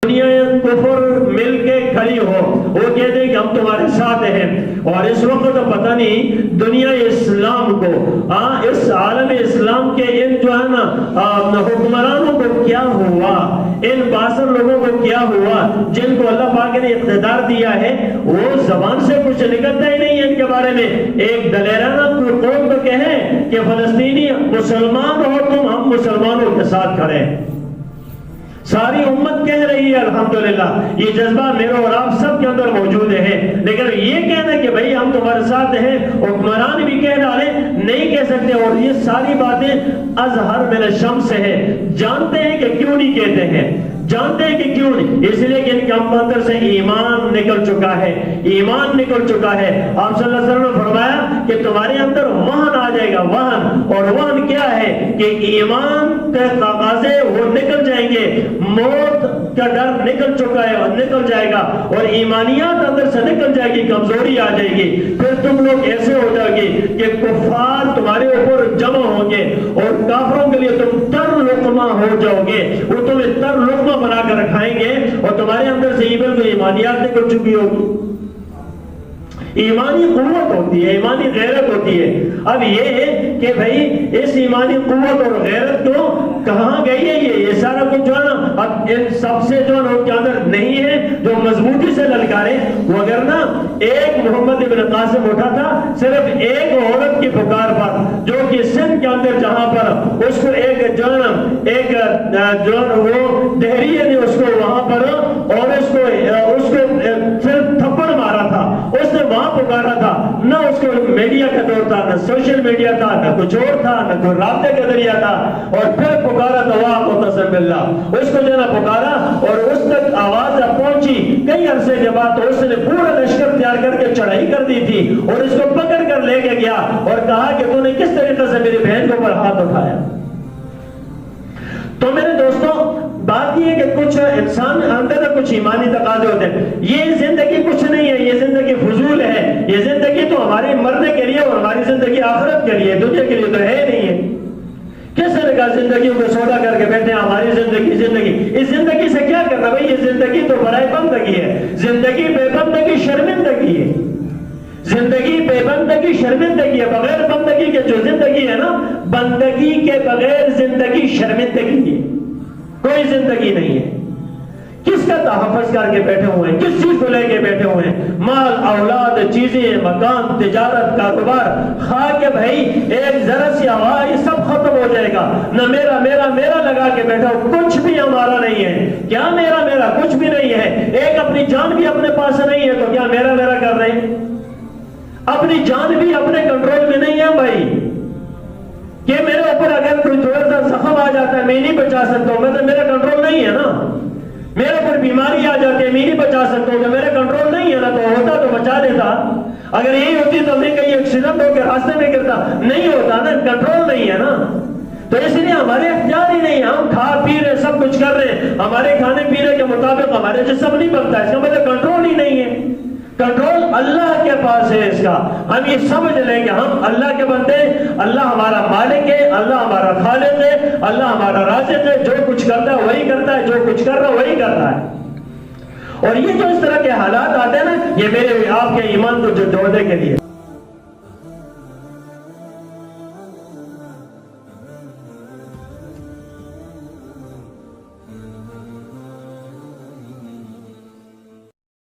دنیا کفر مل کے کھڑی ہو، وہ کہتے ہیں کہ ہم تمہارے ساتھ ہیں، اور اس وقت تو پتہ نہیں دنیا اسلام کو، اس عالم اسلام کے ان جو ہے نا حکمرانوں کو کیا ہوا، ان باصر لوگوں کو کیا ہوا جن کو اللہ پاک نے اقتدار دیا ہے، وہ زبان سے کچھ نکلتا ہی نہیں ہے ان کے بارے میں۔ ایک دلیرانہ قوم کو کہیں کہ فلسطینی مسلمان ہو تم، ہم مسلمانوں کے ساتھ کھڑے ہیں، ساری امت کہہ رہی ہے الحمدللہ، یہ جذبہ میرے اور آپ سب کے اندر موجود ہے، لیکن یہ کہنا کہ بھئی ہم تمہارے ساتھ ہیں، حکمران بھی کہہ ڈالیں، نہیں کہہ سکتے۔ اور یہ ساری باتیں اظہر من الشمس ہے، جانتے ہیں کہ کیوں نہیں کہتے ہیں، جانتے ہیں کہ کیوں نہیں، اس لیے کہ ان کے اندر سے ایمان نکل چکا ہے، ایمان نکل چکا ہے۔ آپ صلی اللہ علیہ وسلم نے فرمایا کہ تمہارے اندر وہن آ جائے گا، وہن، اور وہن کیا ہے کہ ایمان کے تقاضے وہ نکل جائیں گے، موت کا ڈر نکل چکا ہے اور نکل جائے گا، اور ایمانیات اندر سے نکل جائے گی، کمزوری آ جائے گی، پھر تم لوگ ایسے ہو جاؤ گے کہ کفار تمہارے اوپر جمع ہوں گے اور کافروں کے لیے تم تر لقمہ ہو جاؤ گے، وہ تمہیں تر لقمہ بنا کر رکھائیں گے، اور تمہارے اندر سے ایمان کو ایمانیات نکل چکی ہوگی۔ ایمانی قوت ہوتی ہے، ایمانی غیرت ہوتی ہے۔ اب یہ ہے کہ بھئی اس ایمانی قوت اور غیرت کو کہاں گئی ہے، یہ سارا کچھ جو ہے نا اب ان سب سے جو ان کے اندر نہیں ہے جو مضبوطی سے للکارے، وگرنہ ایک محمد ابن قاسم اٹھا تھا صرف ایک عورت کی پکار پر، جو کہ سندھ کے اندر جہاں پر اس کو ایک جو وہ دہریے نے اس کو وہاں پر اور اس کو صرف تھپڑ مارا تھا، اس نے وہاں پکارا تھا، نہ اس کو میڈیا کا دور تھا، نہ سوشل میڈیا تھا، نہ کچھ اور تھا، نہ کوئی رابطے کا ذریعہ تھا، اور پھر پکارا تو واہ متصم باللہ، اس کو جو ہے پکارا اور اس تک آواز پہنچی کئی عرصے کے بعد، تو اس نے پورا لشکر تیار کر کے چڑھائی کر دی تھی اور اس کو پکڑ کر لے کے گیا اور کہا کہ تو نے کس طریقے سے میری بہن کے اوپر ہاتھ اٹھایا۔ تو میرے دوستوں بات یہ ہے کہ کچھ انسان اندر کچھ ایمانی تقاضے ہوتے ہیں، یہ زندگی کچھ نہیں ہے، یہ زندگی فضول ہے، یہ زندگی تو ہمارے مرنے کے لیے اور ہماری زندگی آخرت کے لیے، دنیا کے لیے تو ہے نہیں ہے۔ کس طرح کا زندگیوں کو سودا کر کے بیٹھے ہیں، ہماری زندگی اس زندگی سے کیا کرنا بھائی، یہ زندگی تو برائے بندگی ہے، زندگی بے بندگی شرمندگی ہے، زندگی بے بندگی شرمندگی ہے، بغیر بندگی کے جو زندگی ہے نا، بندگی کے بغیر زندگی شرمندگی ہے، کوئی زندگی نہیں ہے۔ کس کا تحفظ کر کے بیٹھے ہوئے ہیں، کس چیز کو لے کے بیٹھے ہوئے ہیں، مال اولاد چیزیں مکان تجارت کاروبار، خواہ کہ بھائی ایک ذرا سی آواز یہ سب ختم ہو جائے گا، نہ میرا میرا میرا لگا کے بیٹھا ہو، کچھ بھی ہمارا نہیں ہے، کیا میرا میرا کچھ بھی نہیں ہے، ایک اپنی جان بھی اپنے پاس نہیں ہے تو کیا میرا میرا کر رہے ہیں، اپنی جان بھی اپنے کنٹرول میں نہیں ہے بھائی، کہ میرے اوپر اگر کوئی تھوڑا سا زخم آ جاتا ہے میں نہیں بچا سکتا ہوں، مطلب میرا کنٹرول نہیں ہے نا، میرے اوپر بیماری آ جاتی ہے میں نہیں بچا سکتا ہوں، کہ میرے کنٹرول نہیں ہے نا، تو ہوتا تو بچا دیتا، اگر یہی ہوتی تو میں کہیں ایکسیڈنٹ ہو کے راستے میں گرتا، نہیں ہوتا نا، کنٹرول نہیں ہے نا، تو اس لیے ہمارے اختیار ہی نہیں ہے، ہم کھا پی رہے سب کچھ کر رہے ہیں، ہمارے کھانے پینے کے مطابق ہمارے جسم نہیں بنتا، اس کا مطلب کنٹرول ہی نہیں ہے، کنٹرول اللہ کے پاس ہے اس کا۔ ہم یہ سمجھ لیں کہ ہم اللہ کے بندے، اللہ ہمارا مالک ہے، اللہ ہمارا خالق ہے، اللہ ہمارا رازق ہے، جو کچھ کرتا ہے وہی کرتا ہے، جو کچھ کر رہا ہے وہی کر رہا ہے۔ اور یہ جو اس طرح کے حالات آتے ہیں نا، یہ میرے آپ کے ایمان کو جو جوڑنے کے لیے